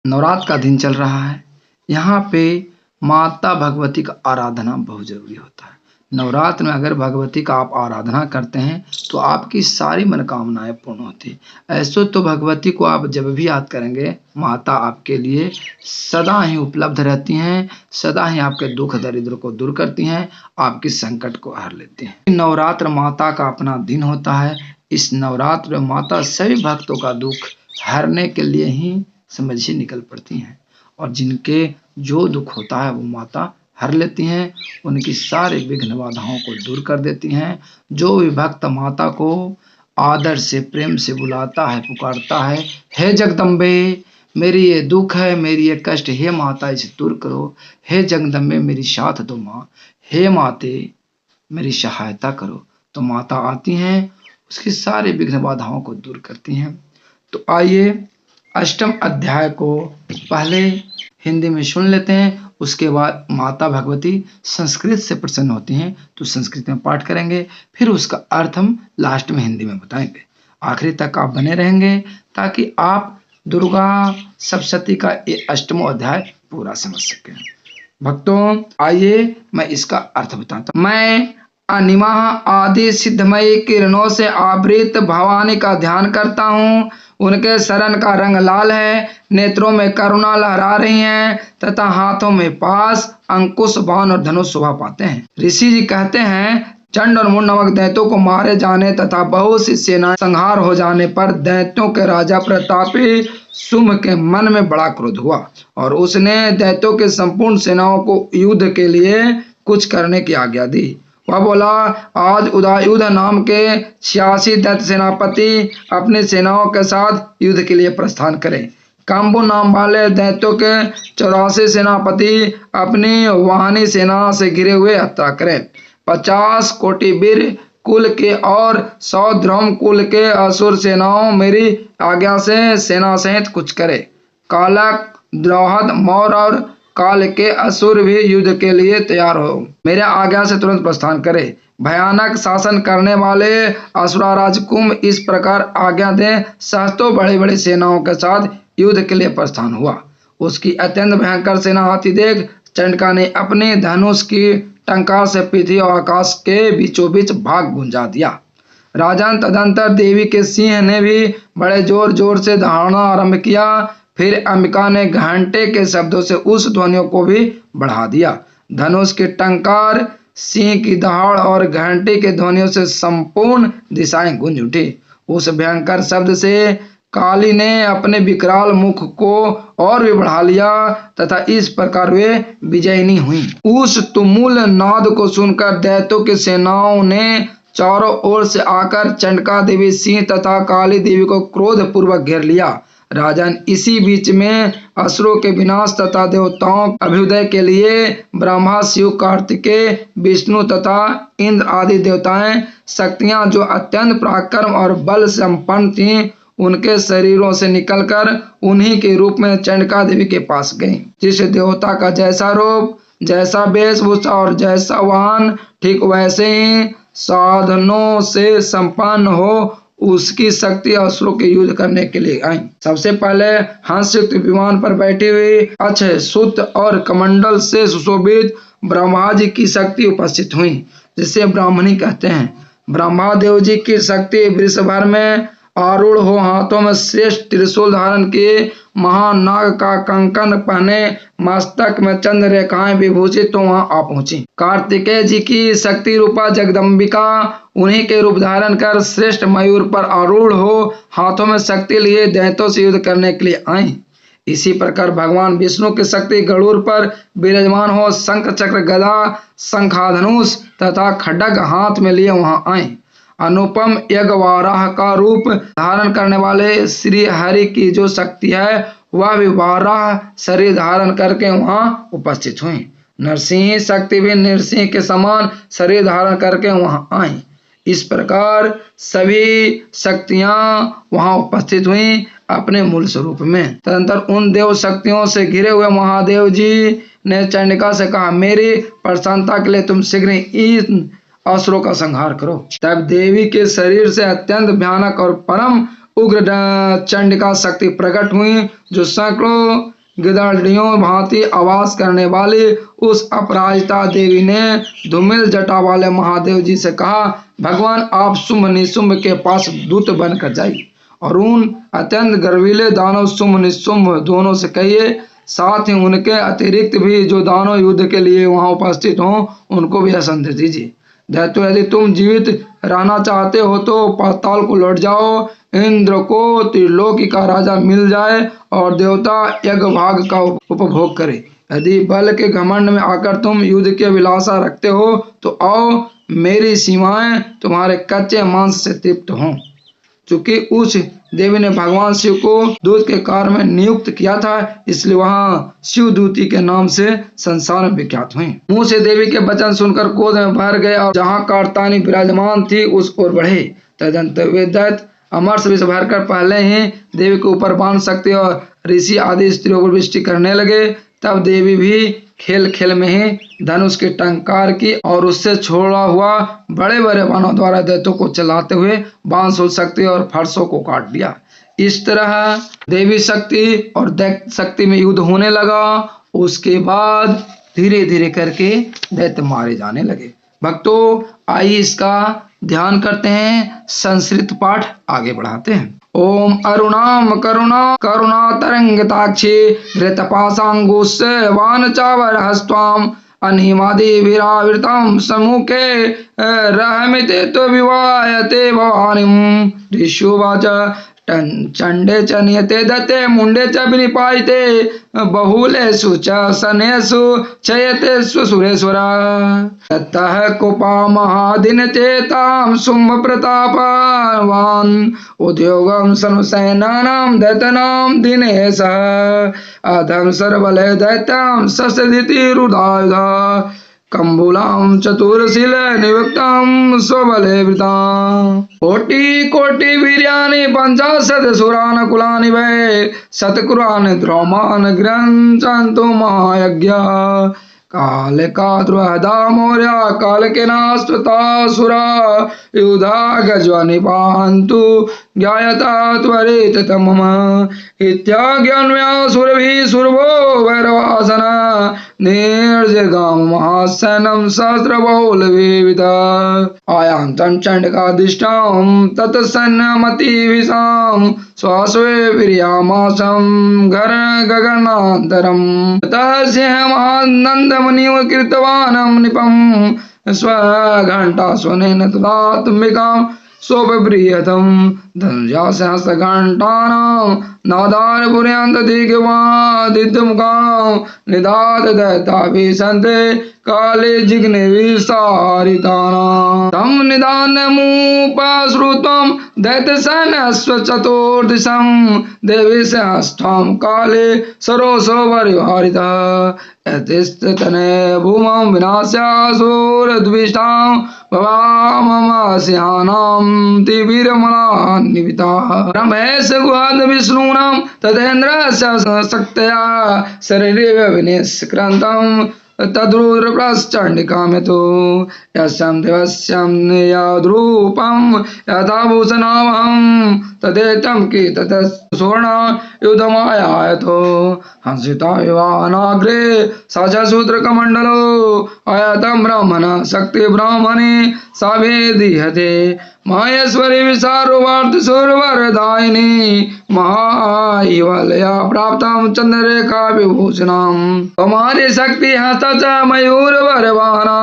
नवरात्र का दिन चल रहा है। यहाँ पे माता भगवती का आराधना बहुत जरूरी होता है। नवरात्र में अगर भगवती का आप आराधना करते हैं तो आपकी सारी मनोकामनाएं पूर्ण होती है। ऐसो तो भगवती को आप जब भी याद करेंगे, माता आपके लिए सदा ही उपलब्ध रहती हैं, सदा ही आपके दुख दरिद्र को दूर करती हैं, आपकी संकट को हर लेती हैं। नवरात्र माता का अपना दिन होता है। इस नवरात्र में माता सभी भक्तों का दुख हरने के लिए ही समझिए निकल पड़ती हैं, और जिनके जो दुख होता है वो माता हर लेती हैं, उनकी सारे विघ्न बाधाओं को दूर कर देती हैं। जो भी भक्त माता को आदर से प्रेम से बुलाता है, पुकारता है, हे जगदम्बे मेरी ये दुख है, मेरी ये कष्ट, हे माता इसे दूर करो, हे जगदम्बे मेरी साथ दो माँ, हे माते मेरी सहायता करो, तो माता आती हैं, उसकी सारे विघ्न बाधाओं को दूर करती हैं। तो आइए अष्टम अध्याय को पहले हिंदी में सुन लेते हैं, उसके बाद माता भगवती संस्कृत से प्रसन्न होती हैं तो संस्कृत में पाठ करेंगे, फिर उसका अर्थ हम लास्ट में हिंदी में बताएंगे। आखिरी तक आप बने रहेंगे ताकि आप दुर्गा सप्तशती का ये अष्टमो अध्याय पूरा समझ सकें। भक्तों आइए मैं इसका अर्थ बताता हूँ। मैं अनिमा आदि सिद्धमयी किरणों से आवृत भवानी का ध्यान करता हूँ। उनके शरण का रंग लाल है, नेत्रों में करुणा लहरा रही हैं तथा हाथों में पास, अंकुश, बाण और धनुष शोभा पाते हैं। ऋषि जी कहते हैं, चंड और मुंड नामक दैत्यों को मारे जाने तथा बहुत सी सेना संहार हो जाने पर दैत्यों के राजा प्रतापी शुंभ के मन में बड़ा क्रोध हुआ और उसने दैत्यों के संपूर्ण सेनाओं को युद्ध के लिए कुछ करने की आज्ञा दी। वह बोला, आज उदयुध नाम के 86 दैत्य सेनापति अपनी सेनाओं के साथ युद्ध के लिए प्रस्थान करें। काम्बु नाम वाले दैत्यों के 84 सेनापति अपनी वाहनी सेना से घिरे हुए यात्रा करें। 50 कोटि वीर कुल के और 100 द्रोम कुल के असुर सेनाओं मेरी आज्ञा से सेना सहित कुछ करे। कालक, द्रौहद, मौर और काल के असुर भी युद्ध के लिए तैयार हो मेरे आज्ञा से तुरंत प्रस्थान करे। भयानक शासन करने वाले असुराराज कुंभ इस प्रकार आज्ञा दें, सहस्त्रों बड़े बड़े सेनाओं के साथ युद्ध के लिए प्रस्थान हुआ। उसकी अत्यंत भयंकर सेना आती देख चंडिका ने अपने धनुष की टंकार से पृथ्वी और आकाश के बीचों बीच भाग गुंजा दिया। राजन तदंतर देवी के सिंह ने भी बड़े जोर जोर से दहाड़ना आरंभ किया। फिर अंबिका ने घंटे के शब्दों से उस ध्वनियों को भी बढ़ा दिया। धनुष की टंकार, सिंह की दहाड़ और घंटे के ध्वनियों से संपूर्ण दिशाएं गूंज उठी। उस भयंकर शब्द से काली ने अपने विकराल मुख को और भी बढ़ा लिया तथा इस प्रकार वे विजयिनी हुई। उस तुमुल नाद को सुनकर दैत्यों की सेनाओं ने चारों ओर से आकर चंडिका देवी, सिंह तथा काली देवी को क्रोध पूर्वक घेर लिया। राजन, इसी बीच में असुरों के विनाश तथा देवताओं अभ्युदय के लिए ब्रह्मा, शिव, कार्तिकेय, विष्णु तथा इंद्र आदि देवताएं शक्तियां जो अत्यंत पराक्रम और बल संपन्न थीं, उनके शरीरों से निकलकर उन्हीं के रूप में चंडिका देवी के पास गईं। जिस देवता का जैसा रूप, जैसा वेशभूषा और जैसा वाहन, ठीक वैसे ही साधनों से संपन्न हो उसकी शक्ति असुरों के युद्ध करने के लिए आई। सबसे पहले हंसयुक्त विमान पर बैठी हुई अक्षय सूत्र और कमंडल से सुशोभित ब्रह्मा जी की शक्ति उपस्थित हुई, जिसे ब्राह्मणी कहते हैं। ब्रह्मा देव जी की शक्ति वृषभर में आरूढ़ हो, हाथों में श्रेष्ठ त्रिशूल धारण किए, महानाग का कंकन पहने, मस्तक में चंद्र रेखाएं विभूषित तो वहां आ पहुंची। कार्तिकेय जी की शक्ति रूपा जगदम्बिका उन्हीं के रूप धारण कर श्रेष्ठ मयूर पर आरूढ़ हो, हाथों में शक्ति लिए दैत्यों से युद्ध करने के लिए आई। इसी प्रकार भगवान विष्णु की शक्ति गरुड़ पर विराजमान हो, शंख चक्र गदा शंखाधनुष तथा खड्ग हाथ में लिए वहां आए। अनुपम यज्ञवाराह का रूप धारण करने वाले श्री हरि की जो शक्ति है वह भी वाराह शरीर धारण करके वहां उपस्थित हुई। नरसिंह शक्ति भी नरसिंह के समान शरीर धारण करके वहां आई। इस प्रकार सभी शक्तियां वहां उपस्थित हुई अपने मूल स्वरूप में। तदनंतर उन देव शक्तियों से घिरे हुए महादेव जी ने चंडिका से कहा, मेरी प्रसन्नता के लिए तुम शीघ्र इन असुरों का संहार करो। तब देवी के शरीर से अत्यंत भयानक और परम उग्र चंडिका शक्ति प्रकट हुई, जो सैकड़ों गिदड़ियों भांति आवाज करने वाली उस अपराजिता देवी ने धूमिल जटा वाले महादेव जी से कहा, भगवान आप शुंभ निशुंभ के पास दूत बनकर जाइए और उन अत्यंत गर्वीले दानव शुंभ निशुंभ दोनों से कहिए, साथ ही उनके अतिरिक्त भी जो दानव युद्ध के लिए वहां उपस्थित हों उनको भी यह संदेश दीजिए, दैत्यो यदि तुम जीवित रहना चाहते हो तो पाताल को लौट जाओ, इंद्र को त्रिलोकी का राजा मिल जाए और देवता यज्ञ भाग का उपभोग करे। यदि बल के घमंड में आकर तुम युद्ध की अभिलाषा रखते हो तो आओ, मेरी सीमाएं तुम्हारे कच्चे मांस से तृप्त हों। चूंकि उस देवी ने भगवान शिव को दूत के कार्य में नियुक्त किया था, इसलिए वहाँ शिव दूती के नाम से संसार में विख्यात हुई। मुंह से देवी के वचन सुनकर क्रोध में भर गए और जहाँ कारतानी विराजमान थी उस ओर बढ़े। तदंतर वे दैत्य अमरस विष भरकर पहले ही देवी के ऊपर बाण शक्ति और ऋषि आदि स्त्रियों पर वृष्टि करने लगे। तब देवी भी खेल खेल में ही धनुष के टंकार की और उससे छोड़ा हुआ बड़े बड़े बाणों द्वारा दैत्यों को चलाते हुए बाण सूल शक्ति और फरसों को काट दिया। इस तरह देवी शक्ति और दैत्य शक्ति में युद्ध होने लगा। उसके बाद धीरे धीरे करके दैत्य मारे जाने लगे। भक्तों, आइए इसका ध्यान करते हैं, संस्कृत पाठ आगे बढ़ाते हैं। ओम अरुणाम करुणा करुणा तरंगताक्षी घृतपाशांगुस्य वानचावर हस्त्वाम अनिमादि विरावृतम सम्मुखे रहमिते तो विवायते भवानीम। ऋषुवाच चंडे च नियते दत्ते मुंडे च विनिपायते बहुलेषु च सनेषु चयते सुरेश्वरा। ततः कुपा महादिन चेतां शुंभ प्रतापवान् उद्योगं सर्वसेनानां दैत्यानां दिनेशः अधम सर्वबले दैत्यां ससदिति रुदायुधा कंबुलां चतुरशील नियुक्तां स्वबले वृतां। कोटि कोटि वीर्यानि पंचाशत् सुरान् कुलानि वै शतकुरान् द्रौमान् गृह्णन्तु महायज्ञा। कालिका द्रुहदा मौर्या कालकेनास्तुतासुरा युधा गजवानि पान्तु ज्ञायता त्वरिततमः। इत्याज्ञान्व्यासुरभिः सुरभो वैरवासना निर्जगाम महासैनं सहस्रबहुलविविधा। आयान्तं चण्डिकादिष्टां तत्सैन्यमतिविशां स्वाश्वे वीर्यामासं गगनान्तरं। ततः सिंहमानन्दमुनिं कृतवान् निपं स्वघण्टा स्वनेन तदात्मिकां स्वबृहतं धनुजा सहस्रघण्टानां नादारपुर्यन्तदिग्वादितमुखां निदात दैत्याभिसन्ते काले जिग्ने विसारितानां। तं निदानमुपश्रुतं दैत्यसैन्यस्य चतुर्दिशं देवी सहस्रां काले सरोसो परिवारितः। यतिस्ततने भूमं विनाशासुरद्विषां भवाममास्यानां तिवीरमलान्विताः। रमेश गुहाद विष्णूनां तदेन्द्रस्य शक्त्या शरीरे विनिष्क्रान्तं तद्रुद्रप्रश्चण्डिकामितो यस्यां देवस्यां यद्रूपं यथा भूषणावहं तदेतं की ततः सुवर्ण युधमायायतो हंसिता विवाहनाग्रे साचसूत्रकमण्डलो आयतं ब्रह्मण शक्ति ब्राह्मणे साभेदीयते माहेश्वरी विशारुवार्तिसुरवरदायिनी महाईवलया प्राप्तं चंद्ररेखा विभूषणं। हमारी शक्ति हस्त च मयूरवरवाहना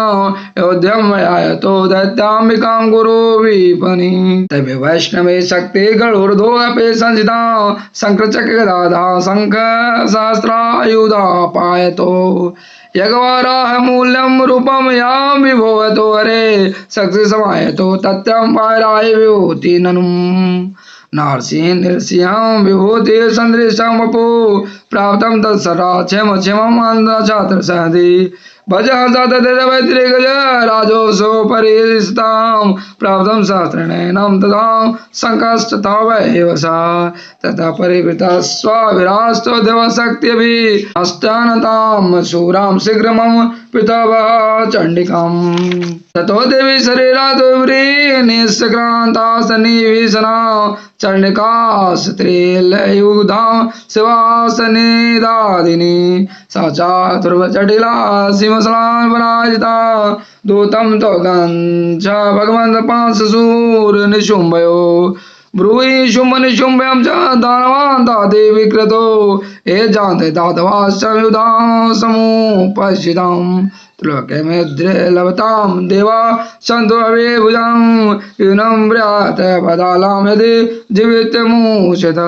योध्यं आयतो दैत्याम्बिकां गुरु विपनि। तवे वैष्णवे शक्ति गरुड़ो अपि संसिता शंखचक्र गदाधा शंख सहस्रायुधा पायतो यज्ञवाराह मूल्यं रूपं यां विभवतो हरे शक्ति समायतो तत्यं पायराय विभूति ननुम्। नारसिंह नृसिंहं विभूति सदृशं वपु प्राप्तं तत्सरा क्षेम क्षेमं छात्र सहदि भजहंसततिर्वैतिरिगज राजोऽसो परिस्तां प्राप्तं सहस्रनयनं तथा संकस्तथावैव सा ततः परिवृतः स्वाविरास्तो देवशक्त्यभिः अष्टानतां शूरां शीघ्रमं पृथवः चण्डिकाम् ततो देवी शरीरात् निष्क्रान्ता सन्निवेशना चण्डिका स्त्रीलयुधां शिवासनिदादिनी सा चातुर्वजटिला सिंहसलापराजिता दूतं तो गञ्च भगवन्त पांशूरनिशुम्भयो ब्रूहि शुम्भ निशुम्भ्यं च दानवान्ता देवी कृतो ये जानते दातवाश्च युधां समुपस्थितम् त्रिलोके मेद्रे लभतां देवा सन्तो अवे भुजं यूनं व्यात पदालां यदि जीवितमुच्यत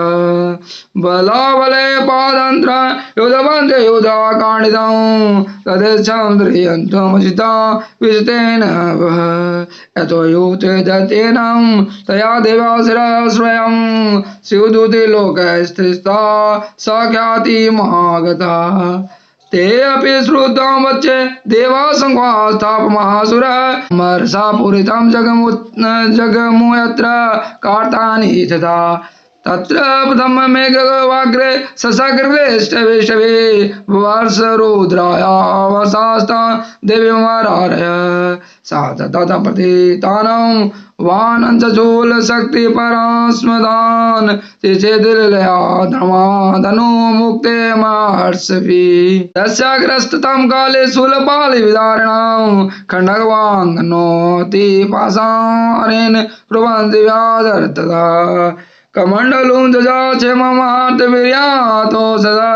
बलाबले पादन्त्र योधवन्ते योधा काण्डितं तदेच्छं द्रियन्तमचिता विजितेन वः यतो युते दत्तेनं तया देवासुरः स्वयं शिवदूते लोकस्थिता सा ख्याति महागता ते अपि श्रुतं वच्चे देवा संख्वास्थाप महासुरः मर्षा पूरितं जगमुयत्र कार्तानि तथा तत्र प्रथममेघवाग्रे ससकृष्टविष्टवे वर्षरुद्राया वसास्ता देवी मारारय सा तथा प्रतितानं वानञ्चूल शक्ति परास्मदान चेदिलया धर्मा धनु मुक्ते महर्षभि तस्याग्रस्ततं काले शूलपालि विदारिणां खण्डगवाङ्गनोति पाषाणेन प्रबन्धि व्याधर्तदा कमण्डलुं जजाचे ममार्तवीर्यातो सदा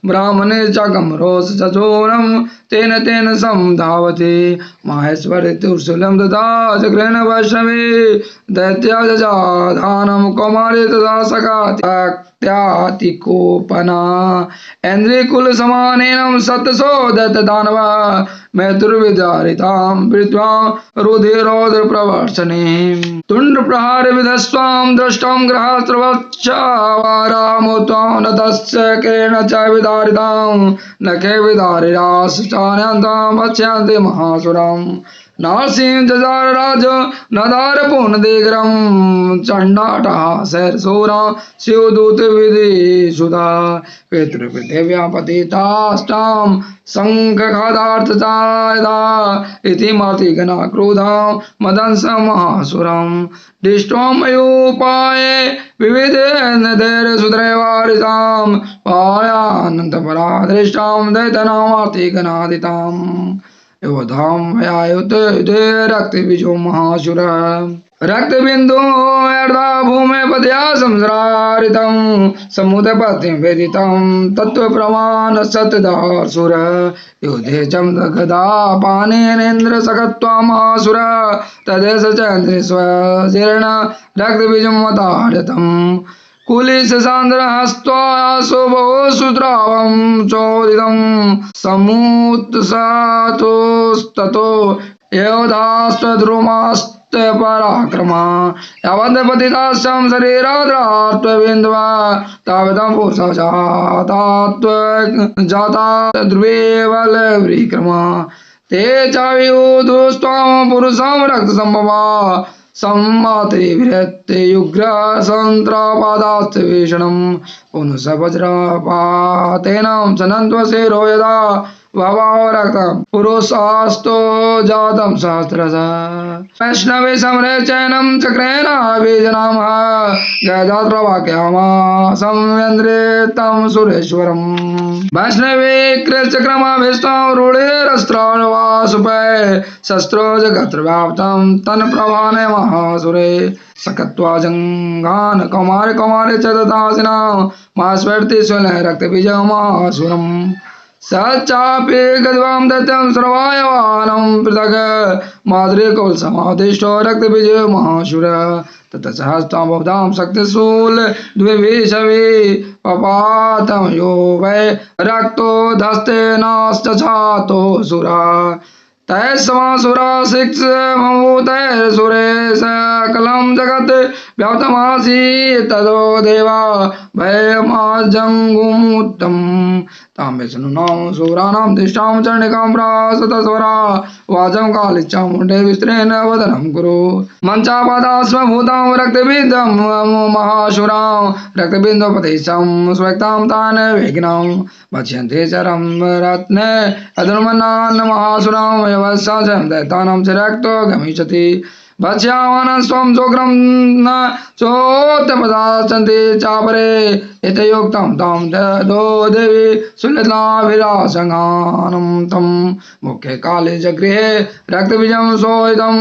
ब्राह्मणे चाकमरोष चचोरं तेन तेन समधावति माहेश्वरि तुर्शूलं ददा चक्रेण वैष्णवे दैत्या जजाधानं कौमारे तदा सकात्यातिकोपना ऐन्द्रिकुल समानेन सतसो दैत्यदानवा मैत्रुर्विदारितां पृथ्वा रुधिरोदर प्रवर्षणे तुण्ड प्रहार विधस्वां दृष्टं ग्रहस्रवच्छावारामो त्वां नतस्य केन च विदारितां नखे विदारिराश्चान्यन्तां पश्यन्ति महासुरम् नारसिंह जजार राज नदार पूर्णदिग्रम चंडाटः शैरसूरा शिवदूत विधिसुधा पितृपृथिव्या पतिताष्टां शंखखादार्थचायदा इति मातिगणा क्रोधां मदंस महासुरं दिष्ट्वामयूपाये विविधेन धैर्यसुधैर्यवारितां पायानन्तपरा दृष्टां दैत्यनामार्तिगणादिताम् योधां मयायुत युधे रक्तबीजो महासुरः रक्तबिन्दु अर्धा भूमे पदया संसरारितं समुद्रपतिं वेदितं तत्त्वप्रमाण सतदासुरः युधे चमदगदा पानेनेन्द्र सकत्वा महासुरः तदेश चन्द्रेश्वजीर्ण रक्तबीजं मताडतम् कुलिशसान्द्रहस्त्वाशुभो सुद्रावं चोदितं समुत्सातोस्ततो योधास्त्वद्रुमास्त्वपराक्रमा यावद्पतितास्तं शरीराद्रात्वबिन्दवा तावतं पुरुषजातात्वजाता ध्रुवेवलव्रीक्रमा ते चावियुधुस्त्वां पुरुषं रक्तसम्भवा सम्मातृभिरत्ते युग्र सन्त्रापादास्त भीषणं पुनः वज्रपातेन सनन्त्वशिरो यदा भवाव रक्तं पुरुषास्तो जातं सहस्रशः वैष्णवे समरे चैनं चक्रेण बीजनामः जयदात्रवाक्यामा संवेन्द्रे तं सुरेश्वरम् वैष्णवे कृतचक्रमाभिस्तं रूढेरस्त्राणवासुपै शस्त्रो जगत्रव्याप्तं तन्प्रभाने महासुरे सकत्वा जङ्घान कौमारे कौमारे च ददासिना मास्वर्ति स्वनः रक्तबीजं महासुरम् स चापि गद्वां दैत्यं सर्वायवानं पृथक् माद्रिकुलसमादिष्टो रक्तबीजो महासुरः ततः सहस्तां बहुधां शक्तिशूल द्विविशवि पपातं यो वै रक्तो धस्तेनाश्चातो सुरा तैस्सवासुरा शिक्षमभूतैर्सुरे सकलं जगत् व्याप्तमासीत् ततो देवा भयमाजङ्गमुत्तम् तां विष्णुनां सुराणां दिष्टां चण्डिकां प्रासतस्वरा वाचं कालिचामुण्डे विस्त्रेण वदनं कुरु मञ्चापादास्मभूतां रक्तबिन्दं महाशुरां रक्तबिन्दुपतिशं स्वक्तां तान् वेगिनां भक्ष्यन्ते चरं रत्ने अधुर्मन्नान् महासुरां वयवस्सां दैतानां च रक्तो गमिष्यति भक्ष्यामानं स्वं शोक्रं न चोत्तपदाचन्ति चापरे यथयोक्तं तं ददो देवी सुललिताभिलाषङ्गानं तं मुखे काले जगृहे रक्तबीजं सोहितं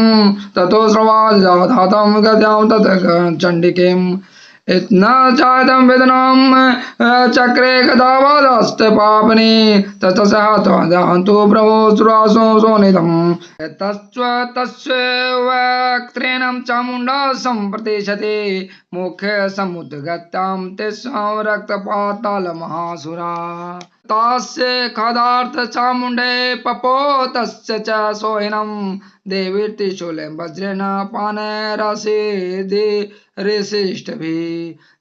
ततो श्रवाजाधातं गद्यां तत चण्डिकीम् इतना चाहतं वेदनां चक्रे गदावादस्त पापनि ततसहतु प्रभो सुरासो सोनिधं तस्य वक्त्रेण चामुण्डा सम्प्रतिशते मुखे समुद्गत्यां तेषां रक्तपातालमहासुरा तस्य खदार्थ चामुण्डे पपो तस्य च सोहिनं देवीर्त्रिशूले वज्रेण पानैरासीदि ऋषिष्टभिः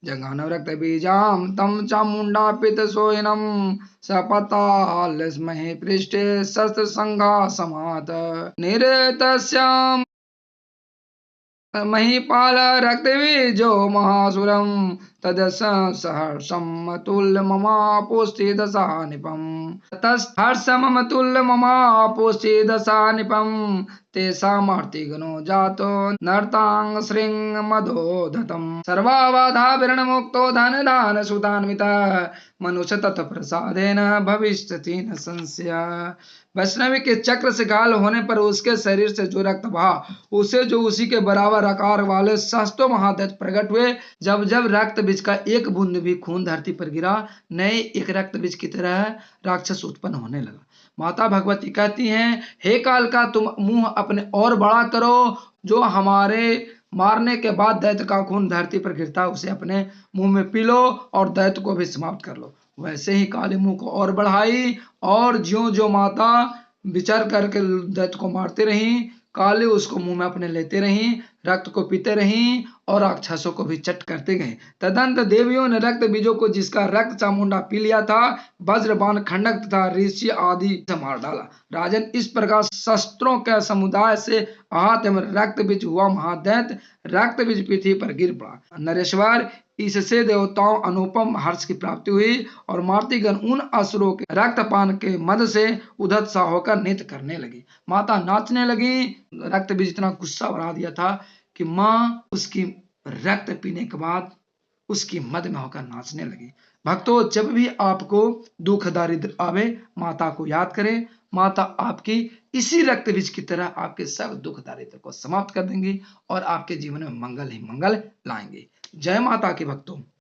जघान रक्तबीजां तं चामुण्डापितसोहिनं सपतालस्महे पृष्ठे शस्त्रसङ्घासमाहत निरतस्यां महीपाल रक्तबीजो महासुरं तदसहर्षमतुल्यममापोष्टिदशानिपम् ततस्हर्षमतुल्यममापोष्टिदशानिपं तेषामार्तिगणो जातो नर्ताङ्ग शृङ्गमधोधतं सर्वावधाभिरणमुक्तो धनधानसुतान्वितः मनुष्य तत्प्रसादेन भविष्यति न संशयः। वैष्णवी के चक्र से घायल होने पर उसके शरीर से जो रक्त बहा उसे जो उसी के बराबर आकार वाले सहस्त्रों महादैत्य प्रकट हुए। जब जब रक्त बीज का एक बूंद भी खून धरती पर गिरा नए एक रक्त बीज की तरह राक्षस उत्पन्न होने लगा। माता भगवती कहती हैं, हे काल का तुम मुंह अपने और बड़ा करो, जो हमारे मारने के बाद दैत्य का खून धरती पर गिरता उसे अपने मुंह में पी लो और दैत्य को भी समाप्त कर लो। वैसे ही काली मुंह को और बढ़ाई और ज्यों ज्यों माता विचार करके दैत्य को मारती रही, काली उसको मुंह में अपने लेते रही, रक्त को पीते रही और राक्षसों को भी चट करते गए। तदंत देवियों ने रक्त बीजों को जिसका रक्त चामुंडा पी लिया था वज्रबाण खंडक तथा ऋषि आदि से मार डाला। राजन, इस प्रकार शस्त्रों के समुदाय से आहत रक्त बीज हुआ महादैत्य रक्त बीज पृथ्वी पर गिर पड़ा। नरेश्वर, इससे देवताओं अनुपम हर्ष की प्राप्ति हुई और मार्तिगण उन असुरों के रक्तपान के मद से उधत्साह होकर नृत्य करने लगी। माता नाचने लगी। रक्त बीज इतना गुस्सा बढ़ा दिया था कि माँ उसकी रक्त पीने के बाद उसकी मद में होकर नाचने लगी। भक्तों, जब भी आपको दुख दारिद्र आवे माता को याद करें। माता आपकी इसी रक्त बीज की तरह आपके सब दुख दारिद्र को समाप्त कर देंगी और आपके जीवन में मंगल ही मंगल लाएंगे। जय माता की भक्तों।